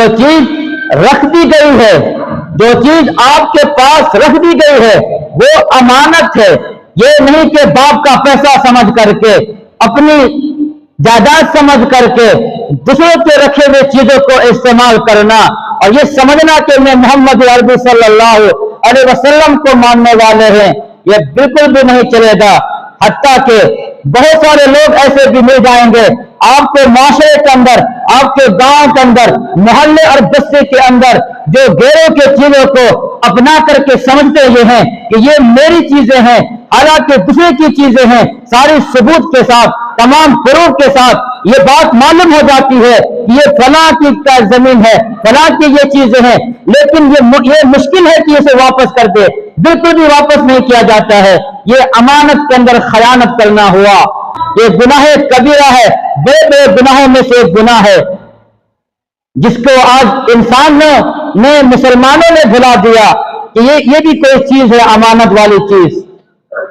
جو چیز رکھ دی گئی ہے، جو چیز آپ کے پاس رکھ دی گئی ہے وہ امانت ہے۔ یہ نہیں کہ باپ کا پیسہ سمجھ کر کے، اپنی جائیداد سمجھ کر کے دوسروں کے رکھے ہوئے چیزوں کو استعمال کرنا اور یہ سمجھنا کہ میں محمد عربی صلی اللہ علیہ وسلم کو ماننے والے ہیں، یہ بالکل بھی نہیں چلے گا۔ حتیٰ کہ بہت سارے لوگ ایسے بھی مل جائیں گے آپ کے معاشرے کے اندر، آپ کے گاؤں کے اندر، محلے اور بستی کے اندر، جو غیروں کے چیزوں کو اپنا کر کے سمجھتے یہ ہیں کہ یہ میری چیزیں ہیں، حالانکہ دوسرے کی چیزیں ہیں، ساری ثبوت کے ساتھ، تمام پروف کے ساتھ یہ بات معلوم ہو جاتی ہے کہ یہ فلاں کی زمین ہے، فلاں کی یہ چیزیں ہیں، لیکن یہ مشکل ہے کہ اسے واپس کر دے، بالکل بھی واپس نہیں کیا جاتا ہے۔ یہ امانت کے اندر خیانت کرنا ہوا، یہ گناہ کبیرہ ہے، بڑے بڑے گناہوں میں سے ایک گناہ ہے جس کو آج انسانوں نے، مسلمانوں نے بھلا دیا کہ یہ بھی کوئی چیز ہے امانت والی چیز۔